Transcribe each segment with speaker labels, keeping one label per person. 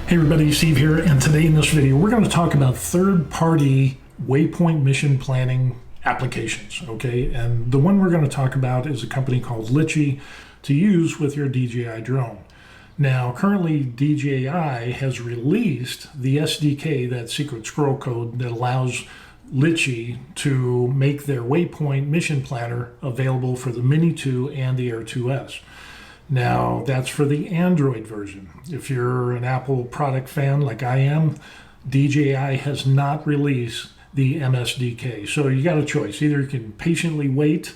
Speaker 1: Hey everybody, Steve here, and today in this video we're going to talk about third-party waypoint mission planning applications, okay? And the one we're going to talk about is a company called Litchi to use with your DJI drone. Now, currently DJI has released the SDK, that secret scroll code that allows Litchi to make their waypoint mission planner available for the Mini 2 and the Air 2S. Now, that's for the Android version. If you're an Apple product fan like I am, DJI has not released the MSDK. So you got a choice. Either you can patiently wait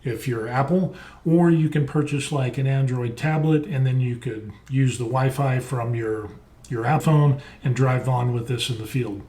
Speaker 1: if you're Apple, or you can purchase like an Android tablet, and then you could use the Wi-Fi from your iPhone and drive on with this in the field.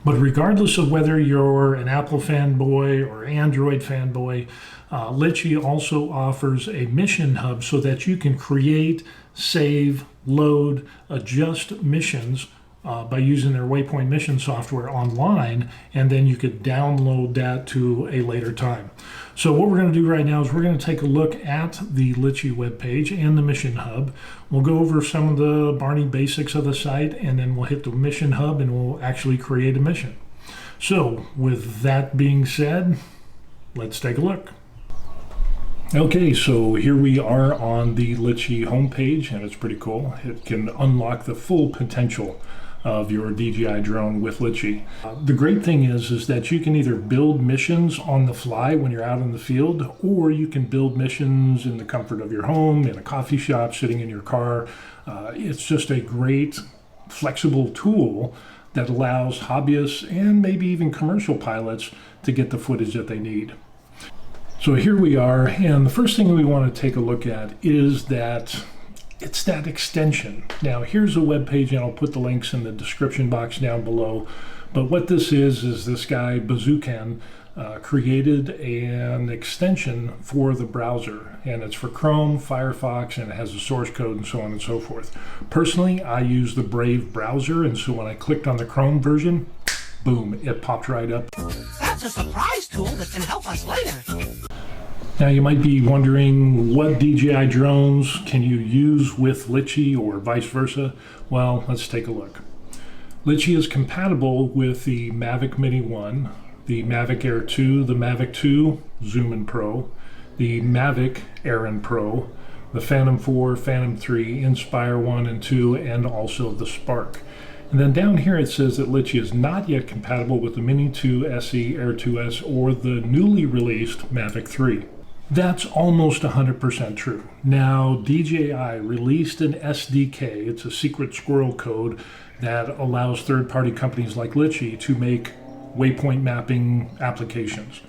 Speaker 1: But regardless of whether you're an Apple fanboy or Android fanboy, Litchi also offers a mission hub so that you can create, save, load, adjust missions by using their Waypoint mission software online, and then you could download that to a later time. So what we're going to do right now is we're going to take a look at the Litchi webpage and the mission hub. We'll go over some of the Barney basics of the site, and then we'll hit the mission hub and we'll actually create a mission. So with that being said, let's take a look. Okay, so here we are on the Litchi homepage, and it's pretty cool. It can unlock the full potential of your DJI drone with Litchi. The great thing is that you can either build missions on the fly when you're out in the field, or you can build missions in the comfort of your home, in a coffee shop, sitting in your car. It's just a great flexible tool that allows hobbyists and maybe even commercial pilots to get the footage that they need. So here we are, and the first thing we want to take a look at is that it's that extension. Now here's a web page, and I'll put the links in the description box down below. But what this is this guy Bazookan created an extension for the browser, and it's for Chrome, Firefox, and it has a source code and so on and so forth. Personally, I use the Brave browser, and so when I clicked on the Chrome version, boom, it popped right up.
Speaker 2: That's a surprise tool that can help us later.
Speaker 1: Now you might be wondering, what DJI drones can you use with Litchi or vice versa? Well, let's take a look. Litchi is compatible with the Mavic Mini 1, the Mavic Air 2, the Mavic 2 Zoom and Pro, the Mavic Air and Pro, the Phantom 4, Phantom 3, Inspire 1 and 2, and also the Spark. And then down here it says that Litchi is not yet compatible with the Mini 2 SE, Air 2S, or the newly released Mavic 3. That's almost 100% true. Now, DJI released an SDK. It's a secret squirrel code that allows third-party companies like Litchi to make waypoint mapping applications.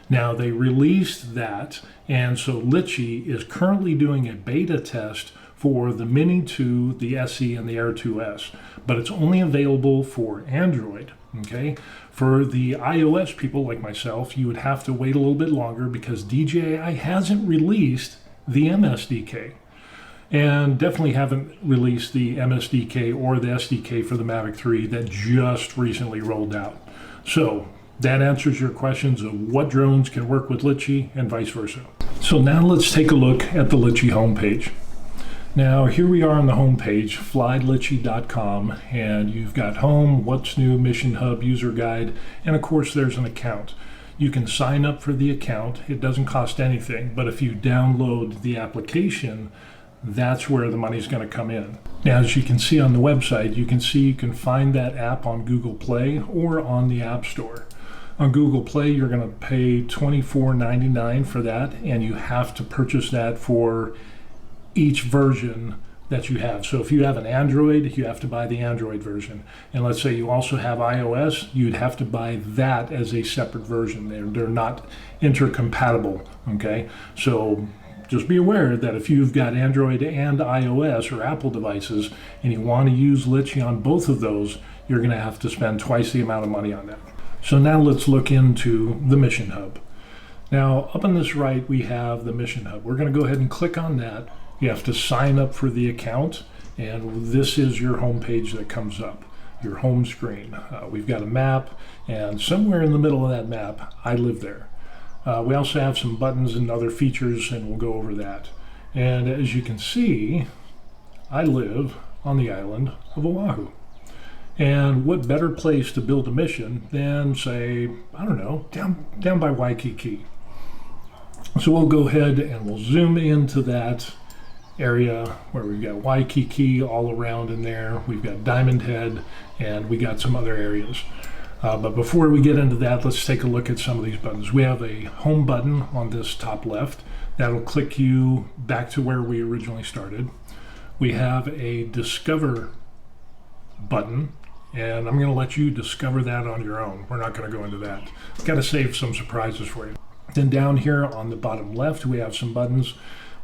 Speaker 1: Now, they released that, and so Litchi is currently doing a beta test for the Mini 2, the SE, and the Air 2S, but it's only available for Android, okay? For the iOS people like myself, you would have to wait a little bit longer because DJI hasn't released the MSDK, and definitely haven't released the MSDK or the SDK for the Mavic 3 that just recently rolled out. So that answers your questions of what drones can work with Litchi and vice versa. So now let's take a look at the Litchi homepage. Now here we are on the home page, flylitchi.com, and you've got home, what's new, mission hub, user guide, and of course there's an account. You can sign up for the account. It doesn't cost anything, but if you download the application, that's where the money's going to come in. Now, as you can see on the website, you can find that app on Google Play or on the App Store. On Google Play, you're going to pay $24.99 for that, and you have to purchase that for each version that you have. So if you have an Android, you have to buy the Android version. And let's say you also have iOS, you'd have to buy that as a separate version. They're not intercompatible, okay? So just be aware that if you've got Android and iOS or Apple devices and you want to use Litchi on both of those, you're going to have to spend twice the amount of money on that. So now let's look into the Mission Hub. Now, up on this right, we have the Mission Hub. We're going to go ahead and click on that. You have to sign up for the account, and this is your home page that comes up, your home screen. We've got a map, and somewhere in the middle of that map, I live there. We also have some buttons and other features, and we'll go over that. And as you can see, I live on the island of Oahu. And what better place to build a mission than, say, I don't know, down by Waikiki. So we'll go ahead and we'll zoom into that area where we've got Waikiki all around in there. We've got Diamond Head, and we got some other areas. But before we get into that, let's take a look at some of these buttons. We have a home button on this top left. That'll click you back to where we originally started. We have a discover button, and I'm going to let you discover that on your own. We're not going to go into that. Got to save some surprises for you. Then down here on the bottom left, we have some buttons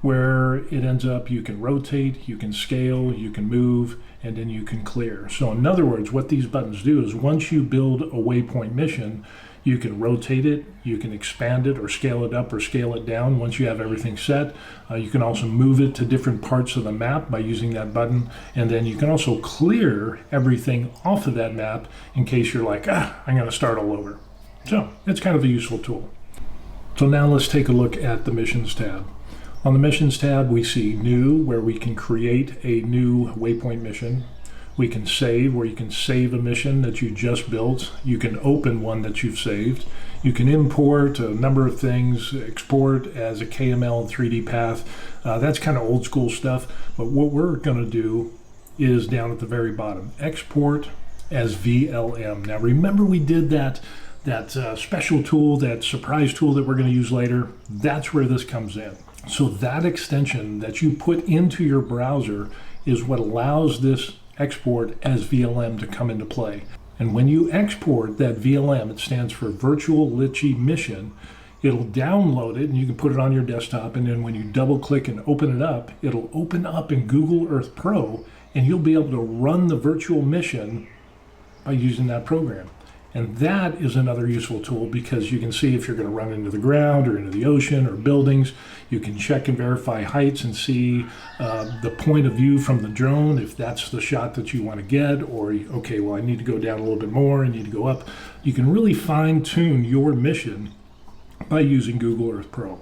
Speaker 1: where it ends up you can rotate, you can scale, you can move, and then you can clear. So in other words, what these buttons do is once you build a waypoint mission, you can rotate it, you can expand it or scale it up or scale it down once you have everything set. You can also move it to different parts of the map by using that button. And then you can also clear everything off of that map in case you're like, I'm going to start all over. So it's kind of a useful tool. So now let's take a look at the Missions tab. On the Missions tab, we see New, where we can create a new waypoint mission. We can Save, where you can save a mission that you just built. You can open one that you've saved. You can import a number of things, export as a KML and 3D path. That's kind of old school stuff. But what we're going to do is down at the very bottom, export as VLM. Now remember we did that special tool, that surprise tool that we're going to use later. That's where this comes in. So that extension that you put into your browser is what allows this export as VLM to come into play. And when you export that VLM, it stands for Virtual Litchi Mission, it'll download it and you can put it on your desktop, and then when you double click and open it up, it'll open up in Google Earth Pro and you'll be able to run the virtual mission by using that program. And that is another useful tool because you can see if you're going to run into the ground or into the ocean or buildings. You can check and verify heights and see the point of view from the drone, if that's the shot that you want to get, or, okay, well, I need to go down a little bit more, I need to go up. You can really fine tune your mission by using Google Earth Pro.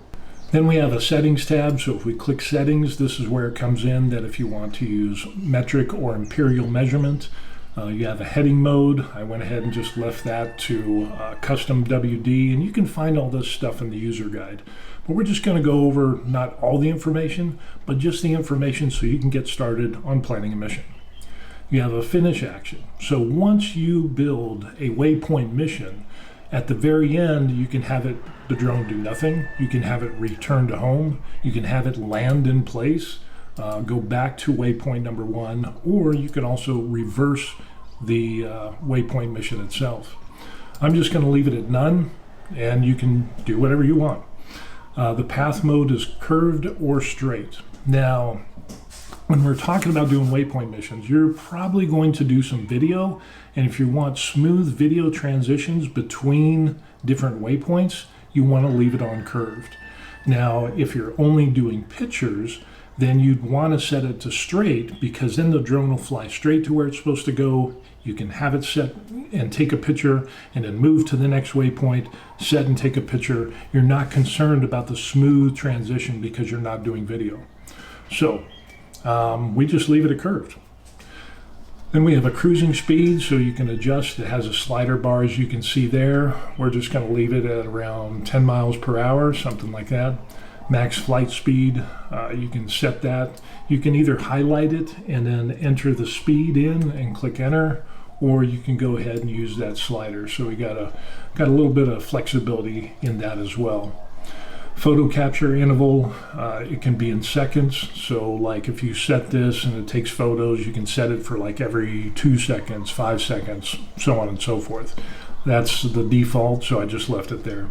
Speaker 1: Then we have a settings tab. So if we click settings, this is where it comes in that if you want to use metric or imperial measurement, you have a heading mode. I went ahead and just left that to custom WD, and you can find all this stuff in the user guide. But we're just going to go over not all the information, but just the information so you can get started on planning a mission. You have a finish action. So once you build a waypoint mission, at the very end, you can have the drone do nothing. You can have it return to home. You can have it land in place. Go back to waypoint number 1, or you can also reverse the waypoint mission itself. I'm just going to leave it at none, and you can do whatever you want. The path mode is curved or straight. Now, when we're talking about doing waypoint missions, you're probably going to do some video, and if you want smooth video transitions between different waypoints, you want to leave it on curved. Now, if you're only doing pictures, then you'd want to set it to straight, because then the drone will fly straight to where it's supposed to go. You can have it set and take a picture and then move to the next waypoint, set and take a picture. You're not concerned about the smooth transition because you're not doing video. So we just leave it at curved. Then we have a cruising speed, so you can adjust. It has a slider bar, as you can see there. We're just going to leave it at around 10 miles per hour, something like that. Max flight speed, you can set that. You can either highlight it and then enter the speed in and click enter, or you can go ahead and use that slider. So we got a little bit of flexibility in that as well. Photo capture interval, it can be in seconds. So like if you set this and it takes photos, you can set it for like every 2 seconds, 5 seconds, so on and so forth. That's the default, so I just left it there.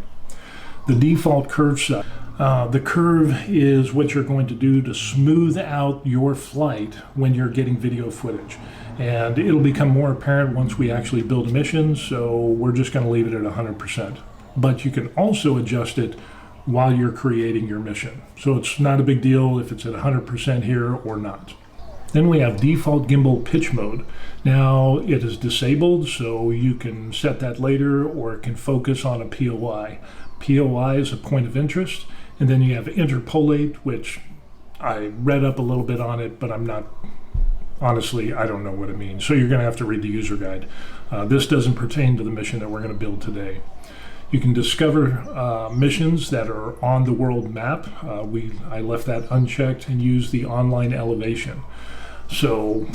Speaker 1: The default curve size. The curve is what you're going to do to smooth out your flight when you're getting video footage. And it'll become more apparent once we actually build a mission, so we're just going to leave it at 100%. But you can also adjust it while you're creating your mission. So it's not a big deal if it's at 100% here or not. Then we have default gimbal pitch mode. Now it is disabled, so you can set that later, or it can focus on a POI. POI is a point of interest. And then you have interpolate, which I read up a little bit on it, but I'm not honestly, I don't know what it means. So you're going to have to read the user guide. This doesn't pertain to the mission that we're going to build today. You can discover missions that are on the world map. I left that unchecked and use the online elevation. So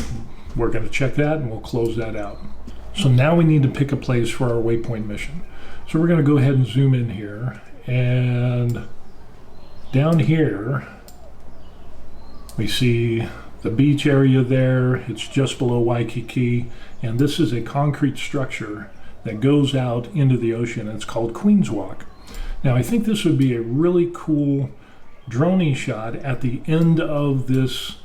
Speaker 1: we're going to check that and we'll close that out. So now we need to pick a place for our waypoint mission. So we're going to go ahead and zoom in here, and down here we see the beach area there. It's just below Waikiki, and this is a concrete structure that goes out into the ocean. It's called Queen's Walk. Now I think this would be a really cool droning shot at the end of this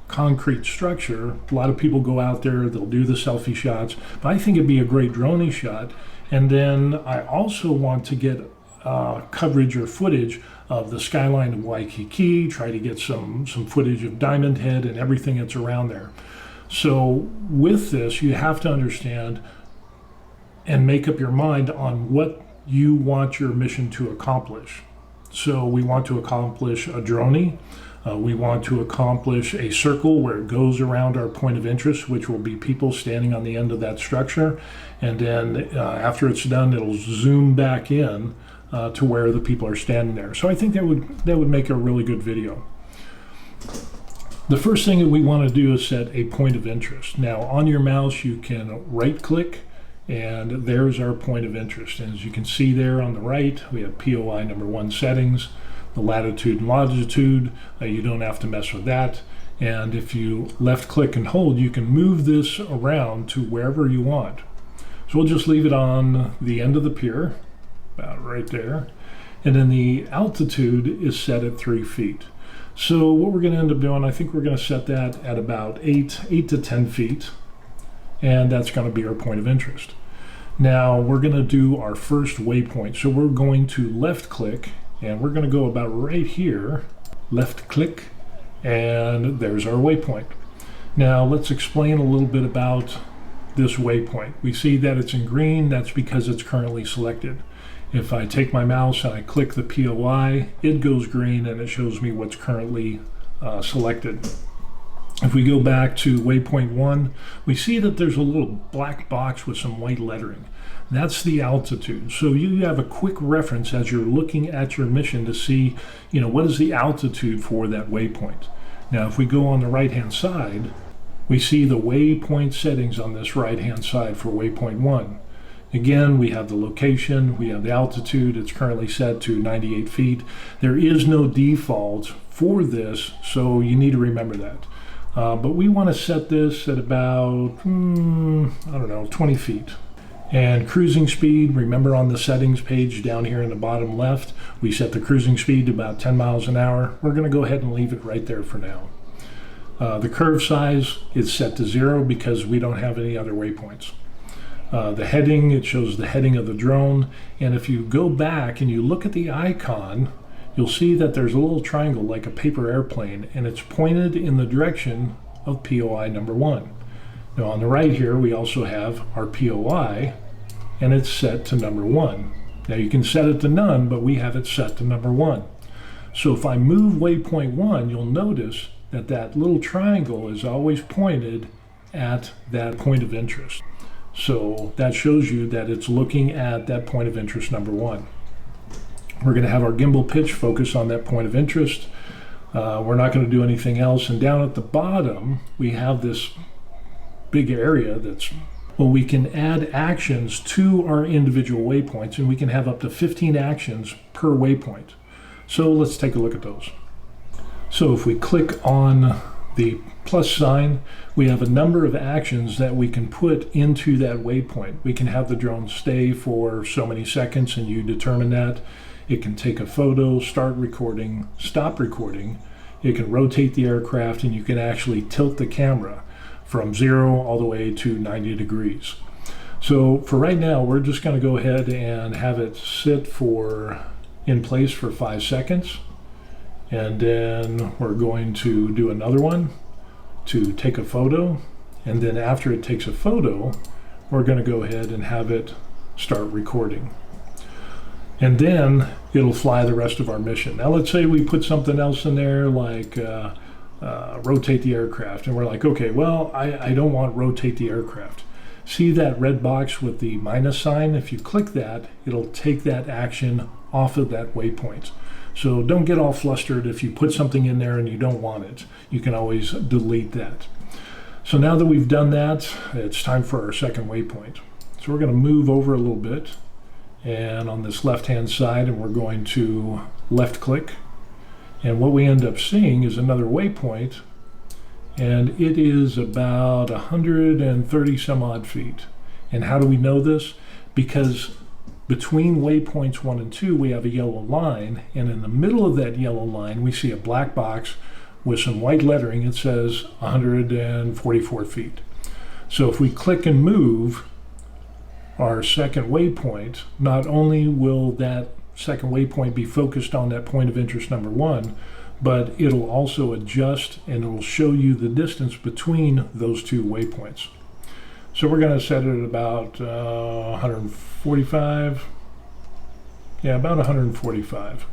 Speaker 1: concrete structure. A lot of people go out there, they'll do the selfie shots, but I think it'd be a great droning shot. And then I also want to get coverage or footage of the skyline of Waikiki, try to get some footage of Diamond Head and everything that's around there. So with this, you have to understand and make up your mind on what you want your mission to accomplish. So we want to accomplish a droning. We want to accomplish a circle where it goes around our point of interest, which will be people standing on the end of that structure. And then after it's done, it'll zoom back in to where the people are standing there. So I think that would make a really good video. The first thing that we want to do is set a point of interest. Now on your mouse, you can right click, and there's our point of interest. And as you can see there on the right, we have POI number 1 settings, the latitude and longitude. You don't have to mess with that. And if you left click and hold, you can move this around to wherever you want. So we'll just leave it on the end of the pier, about right there. And then the altitude is set at 3 feet. So what we're going to end up doing, I think we're going to set that at about 8 to 10 feet. And that's going to be our point of interest. Now we're going to do our first waypoint. So we're going to left click, and we're going to go about right here, left click, and there's our waypoint. Now let's explain a little bit about this waypoint. We see that it's in green. That's because it's currently selected. If I take my mouse and I click the POI, it goes green and it shows me what's currently selected. If we go back to waypoint 1, we see that there's a little black box with some white lettering. That's the altitude. So you have a quick reference as you're looking at your mission to see, what is the altitude for that waypoint. Now, if we go on the right-hand side, we see the waypoint settings on this right-hand side for waypoint 1. Again, we have the location, we have the altitude. It's currently set to 98 feet. There is no default for this, so you need to remember that. But we want to set this at about, 20 feet. And cruising speed, remember on the settings page down here in the bottom left, we set the cruising speed to about 10 miles an hour. We're going to go ahead and leave it right there for now. The curve size is set to 0 because we don't have any other waypoints. The heading, it shows the heading of the drone. And if you go back and you look at the icon, you'll see that there's a little triangle like a paper airplane, and it's pointed in the direction of POI number 1. Now on the right here, we also have our POI, and it's set to number 1. Now you can set it to none, but we have it set to number 1. So if I move waypoint 1, you'll notice that that little triangle is always pointed at that point of interest. So that shows you that it's looking at that point of interest number 1. We're going to have our gimbal pitch focus on that point of interest. We're not going to do anything else. And down at the bottom, we have this big area we can add actions to our individual waypoints, and we can have up to 15 actions per waypoint. So let's take a look at those. So if we click on the plus sign, we have a number of actions that we can put into that waypoint. We can have the drone stay for so many seconds, and you determine that. It can take a photo, start recording, stop recording. It can rotate the aircraft, and you can actually tilt the camera from 0 all the way to 90 degrees. So for right now, we're just going to go ahead and have it sit in place for 5 seconds. And then we're going to do another one to take a photo. And then after it takes a photo, we're going to go ahead and have it start recording. And then it'll fly the rest of our mission. Now let's say we put something else in there like rotate the aircraft. And we're like, okay, well, I don't want rotate the aircraft. See that red box with the minus sign? If you click that, it'll take that action off of that waypoint. So don't get all flustered if you put something in there and you don't want it. You can always delete that. So now that we've done that, it's time for our second waypoint. So we're going to move over a little bit and on this left-hand side, and we're going to left click. And what we end up seeing is another waypoint, and it is about 130 some odd feet. And how do we know this? Because between waypoints 1 and 2, we have a yellow line, and in the middle of that yellow line, we see a black box with some white lettering. It says 144 feet. So if we click and move our second waypoint, not only will that second waypoint be focused on that point of interest number 1, but it'll also adjust and it'll show you the distance between those two waypoints. So we're going to set it at about 145. Yeah, about 145.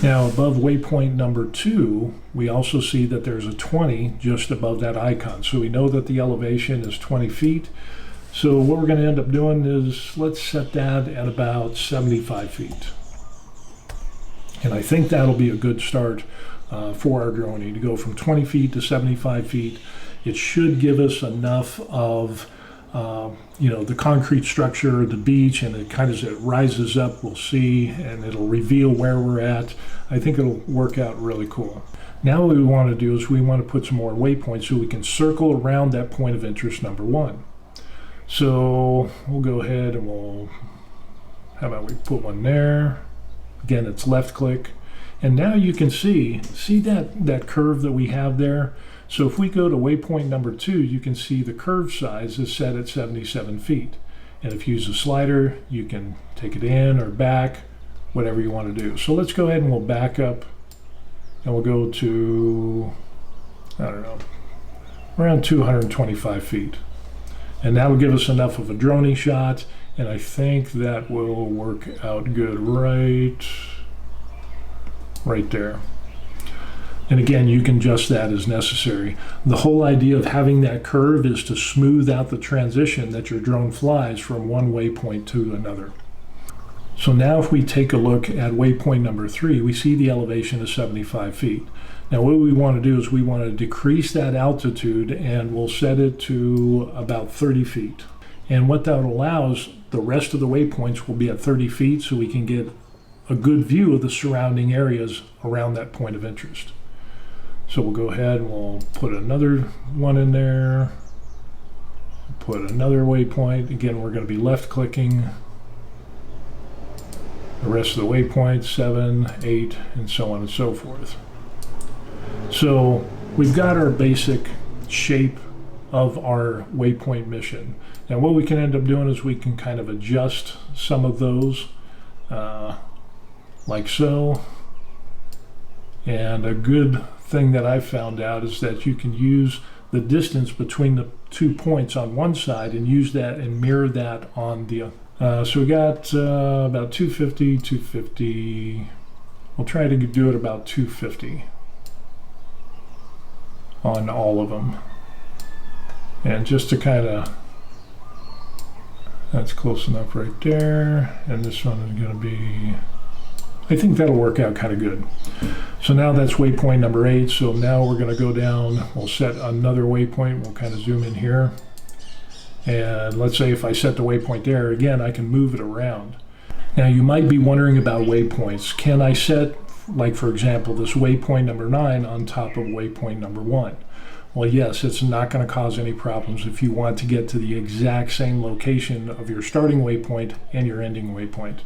Speaker 1: Now above waypoint number 2, we also see that there's a 20 just above that icon. So we know that the elevation is 20 feet. So what we're going to end up doing is let's set that at about 75 feet. And I think that'll be a good start for our droning to go from 20 feet to 75 feet. It should give us enough of the concrete structure, the beach, and it kind of as it rises up, we'll see, and it'll reveal where we're at. I think it'll work out really cool. Now what we want to do is we want to put some more waypoints so we can circle around that point of interest number 1. So we'll go ahead and how about we put one there? Again, it's left click. And now you can see that curve that we have there. So if we go to waypoint number 2, you can see the curve size is set at 77 feet. And if you use a slider, you can take it in or back, whatever you want to do. So let's go ahead and we'll back up and we'll go to, I don't know, around 225 feet. And that'll give us enough of a droning shot, and I think that will work out good right there. And again, you can adjust that as necessary. The whole idea of having that curve is to smooth out the transition that your drone flies from one waypoint to another. So now if we take a look at waypoint number 3, we see the elevation is 75 feet. Now what we want to do is we want to decrease that altitude, and we'll set it to about 30 feet. And what that allows, the rest of the waypoints will be at 30 feet so we can get a good view of the surrounding areas around that point of interest. So we'll go ahead and we'll put another one in there, put another waypoint. Again, we're going to be left clicking the rest of the waypoints, 7, 8, and so on and so forth. So we've got our basic shape of our waypoint mission. Now what we can end up doing is we can kind of adjust some of those like so. And a good thing that I found out is that you can use the distance between the 2 points on one side and use that and mirror that on the other. So we got about 250, 250. We'll try to do it about 250 on all of them. And just to kind of, that's close enough right there. And this one is going to be, I think that'll work out kind of good. So now that's waypoint number 8. So now we're going to go down, we'll set another waypoint. We'll kind of zoom in here. And let's say if I set the waypoint there, again, I can move it around. Now you might be wondering about waypoints. Can I set, like for example, this waypoint number 9 on top of waypoint number 1? Well, yes, it's not going to cause any problems if you want to get to the exact same location of your starting waypoint and your ending waypoint.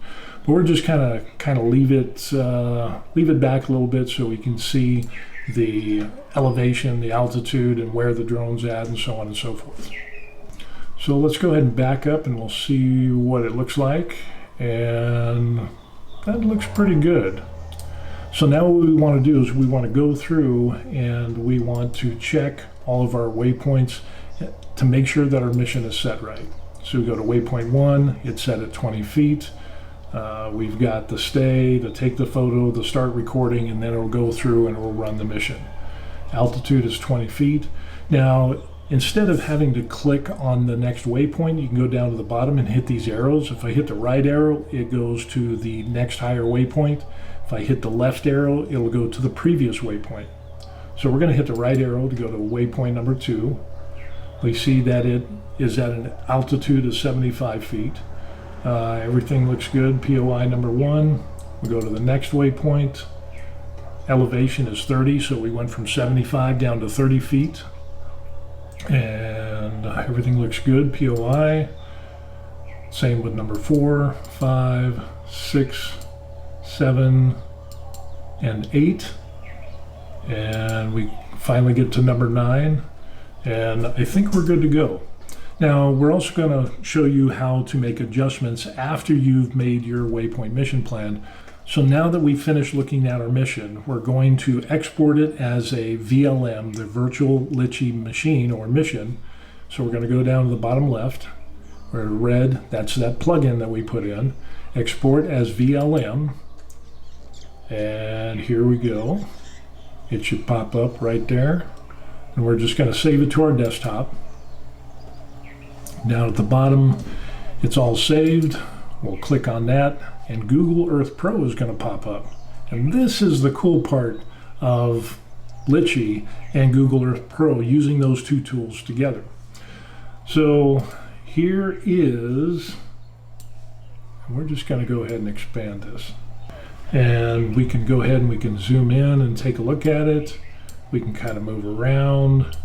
Speaker 1: But we're just kind of leave it back a little bit so we can see the elevation, the altitude, and where the drone's at, and so on and so forth. So let's go ahead and back up and we'll see what it looks like. And that looks pretty good. So now what we want to do is we want to go through and we want to check all of our waypoints to make sure that our mission is set right. So we go to waypoint 1, it's set at 20 feet. We've got the stay, the take the photo, the start recording, and then it'll go through and it'll run the mission. Altitude is 20 feet. Now, instead of having to click on the next waypoint, you can go down to the bottom and hit these arrows. If I hit the right arrow, it goes to the next higher waypoint. If I hit the left arrow, it'll go to the previous waypoint. So we're going to hit the right arrow to go to waypoint number 2. We see that it is at an altitude of 75 feet. Everything looks good. POI number 1. We go to the next waypoint. Elevation is 30, so we went from 75 down to 30 feet. And everything looks good. POI. Same with number 4, 5, 6, 7, and 8. And we finally get to number 9. And I think we're good to go. Now, we're also going to show you how to make adjustments after you've made your waypoint mission plan. So now that we've finished looking at our mission, we're going to export it as a VLM, the virtual Litchi machine or mission. So we're going to go down to the bottom left, where red, that's that plugin that we put in. Export as VLM. And here we go. It should pop up right there. And we're just going to save it to our desktop. Down at the bottom, it's all saved. We'll click on that, and Google Earth Pro is going to pop up. And this is the cool part of Litchi and Google Earth Pro, using those two tools together. So here is, and we're just going to go ahead and expand this. And we can go ahead and we can zoom in and take a look at it. We can kind of move around,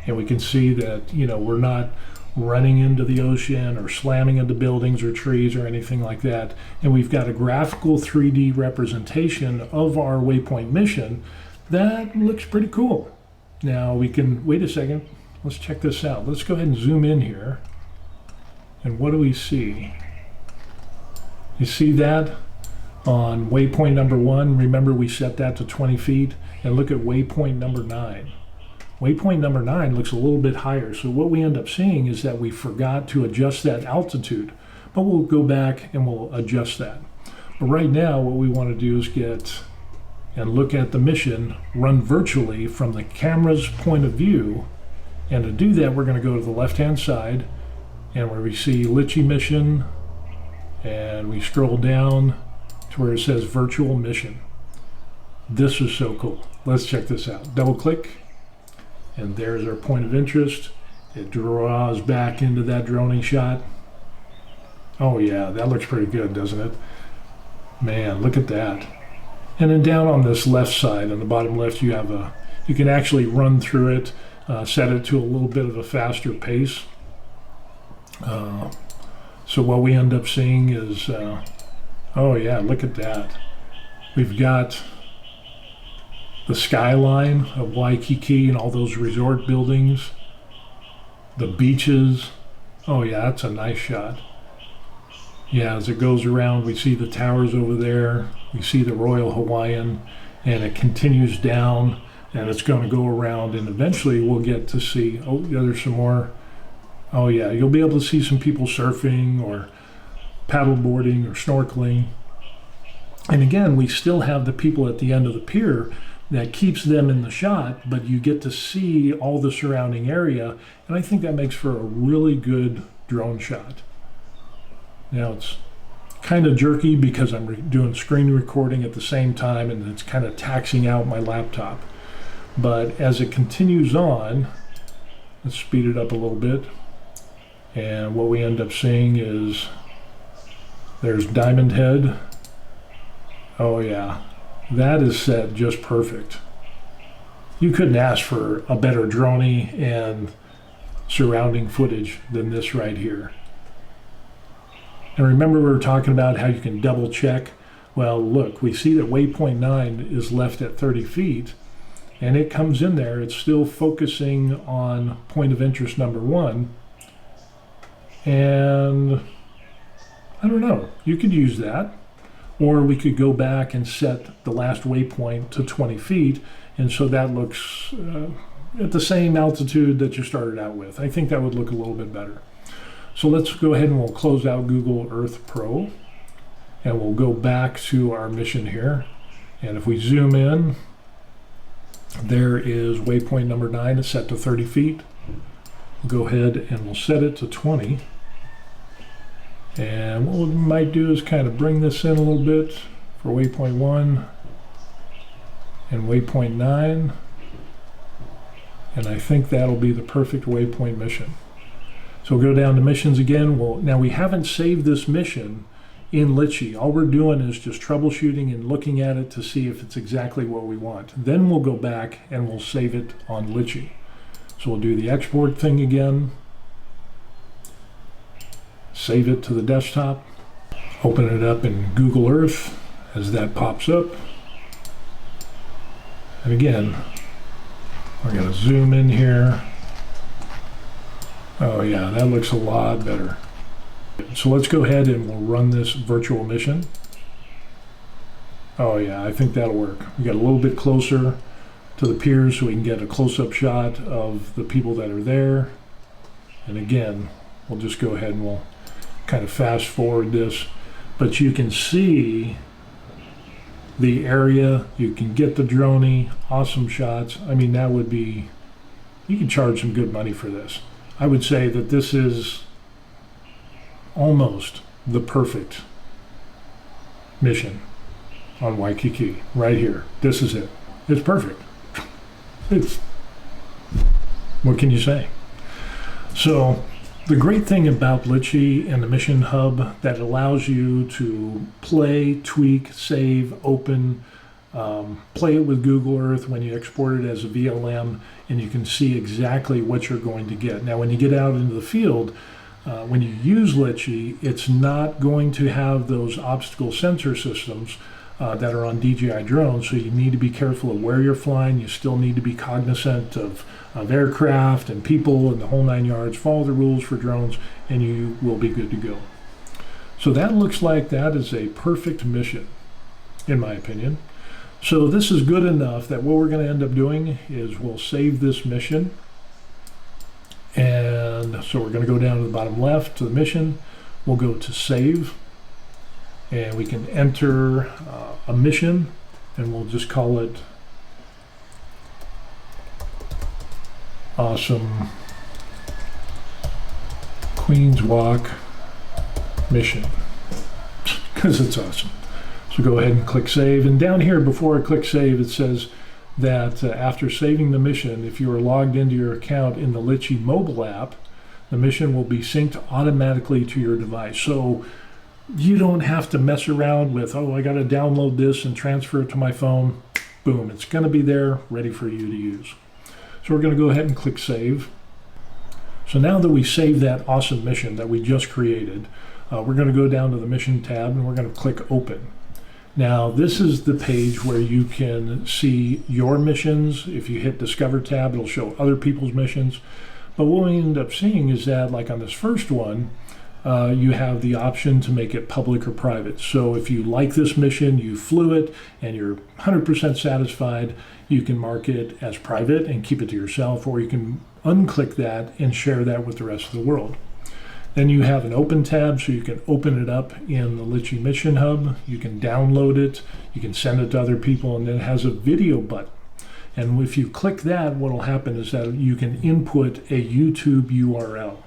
Speaker 1: and we can see that, you know, we're not running into the ocean or slamming into buildings or trees or anything like that. And we've got a graphical 3D representation of our waypoint mission that looks pretty cool. Now we can, wait a second, let's check this out. Let's go ahead and zoom in here. And what do we see? You see that on waypoint number 1? Remember, we set that to 20 feet. And look at waypoint number 9. Waypoint number 9 looks a little bit higher. So what we end up seeing is that we forgot to adjust that altitude, but we'll go back and we'll adjust that. But right now, what we want to do is get and look at the mission run virtually from the camera's point of view. And to do that, we're going to go to the left-hand side, and where we see Litchi Mission, and we scroll down to where it says Virtual Mission. This is so cool. Let's check this out. Double click, and there's our point of interest. It draws back into that droning shot. Oh yeah, that looks pretty good, doesn't it? Man, look at that. And then down on this left side, on the bottom left, you have you can actually run through it, set it to a little bit of a faster pace. So what we end up seeing is, oh yeah, look at that. We've got the skyline of Waikiki and all those resort buildings, the beaches. Oh yeah, that's a nice shot. Yeah, as it goes around, we see the towers over there, we see the Royal Hawaiian, and it continues down, and it's going to go around, and eventually we'll get to see, oh yeah, there's some more. Oh yeah, you'll be able to see some people surfing or paddleboarding or snorkeling. And again, we still have the people at the end of the pier that keeps them in the shot, but you get to see all the surrounding area, and I think that makes for a really good drone shot. Now it's kind of jerky because I'm doing screen recording at the same time, and it's kind of taxing out my laptop. But as it continues on, let's speed it up a little bit, and what we end up seeing is there's Diamond Head. Oh yeah, that is set just perfect. You couldn't ask for a better droney and surrounding footage than this right here. And remember, we were talking about how you can double check. Well, look, we see that waypoint 9 is left at 30 feet, and it comes in there. It's still focusing on point of interest number 1. And I don't know, you could use that. Or we could go back and set the last waypoint to 20 feet, and so that looks at the same altitude that you started out with. I think that would look a little bit better. So let's go ahead and we'll close out Google Earth Pro, and we'll go back to our mission here. And if we zoom in, There is waypoint number 9 is set to 30 feet. Go ahead and we'll set it to 20. And what we might do is kind of bring this in a little bit for waypoint 1 and waypoint 9. And I think that'll be the perfect waypoint mission. So we'll go down to missions again. Now we haven't saved this mission in Litchi. All we're doing is just troubleshooting and looking at it to see if it's exactly what we want. Then we'll go back and we'll save it on Litchi. So we'll do the export thing again. Save it to the desktop. Open it up in Google Earth as that pops up. And again, we're going to zoom in here. Oh yeah, that looks a lot better. So let's go ahead and we'll run this virtual mission. Oh yeah, I think that'll work. We got a little bit closer to the piers so we can get a close-up shot of the people that are there. And again, we'll just go ahead and we'll kind of fast forward this. But you can see the area, you can get the droney, awesome shots. I mean, that would be, you can charge some good money for this. I would say that this is almost the perfect mission on Waikiki right here. This is it. It's perfect. What can you say? So the great thing about Litchi and the Mission Hub that allows you to play, tweak, save, open, play it with Google Earth when you export it as a VLM, and you can see exactly what you're going to get. Now when you get out into the field, when you use Litchi, it's not going to have those obstacle sensor systems that are on DJI drones, so you need to be careful of where you're flying. You still need to be cognizant of aircraft and people and the whole 9 yards. Follow the rules for drones and you will be good to go. So that looks like that is a perfect mission, in my opinion. So this is good enough that what we're going to end up doing is we'll save this mission. And so we're going to go down to the bottom left to the mission. We'll go to save. And we can enter a mission, and we'll just call it Awesome Queen's Walk Mission, because it's awesome. So go ahead and click save. And down here, before I click save, it says that after saving the mission, if you are logged into your account in the Litchi mobile app, the mission will be synced automatically to your device. So you don't have to mess around with, oh, I got to download this and transfer it to my phone. Boom, it's going to be there, ready for you to use. So we're going to go ahead and click save. So now that we saved that awesome mission that we just created, we're going to go down to the mission tab and we're going to click open. Now this is the page where you can see your missions. If you hit discover tab, it'll show other people's missions. But what we end up seeing is that, like on this first one, you have the option to make it public or private. So if you like this mission, you flew it, and you're 100% satisfied, you can mark it as private and keep it to yourself, or you can unclick that and share that with the rest of the world. Then you have an open tab, so you can open it up in the Litchi Mission Hub. You can download it, you can send it to other people, and then it has a video button. And if you click that, what will happen is that you can input a YouTube URL.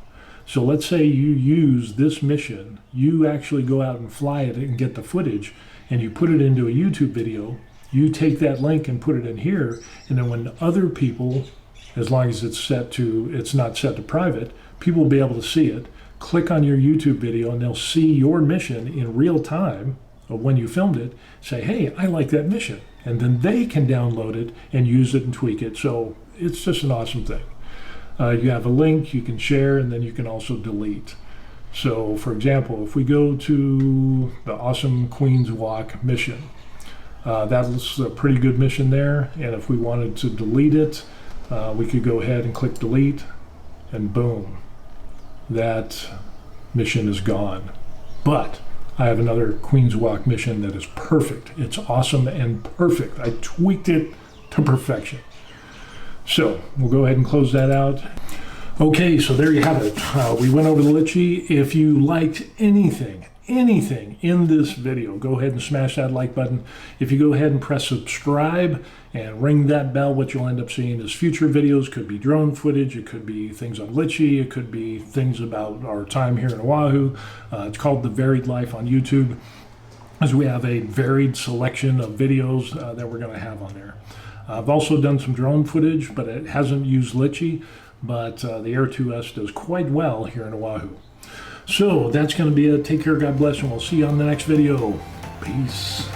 Speaker 1: So let's say you use this mission, you actually go out and fly it and get the footage, and you put it into a YouTube video. You take that link and put it in here, and then when other people, as long as it's not set to private, people will be able to see it, click on your YouTube video, and they'll see your mission in real time of when you filmed it, say, hey, I like that mission. And then they can download it and use it and tweak it. So it's just an awesome thing. You have a link you can share, and then you can also delete. So for example, if we go to the Awesome Queen's Walk mission, that's a pretty good mission there. And if we wanted to delete it, we could go ahead and click delete, and boom, that mission is gone. But I have another Queen's Walk mission that is perfect. It's awesome and perfect. I tweaked it to perfection. So we'll go ahead and close that out. Okay, so there you have it. We went over the Litchi. If you liked anything anything in this video, go ahead and smash that like button. If you go ahead and press subscribe and ring that bell, what you'll end up seeing is future videos. Could be drone footage, it could be things on Litchi, it could be things about our time here in Oahu. It's called The Varied Life on YouTube, as we have a varied selection of videos that we're going to have on there. I've also done some drone footage, but it hasn't used Litchi, but the Air 2S does quite well here in Oahu. So that's going to be it. Take care, God bless, and we'll see you on the next video. Peace.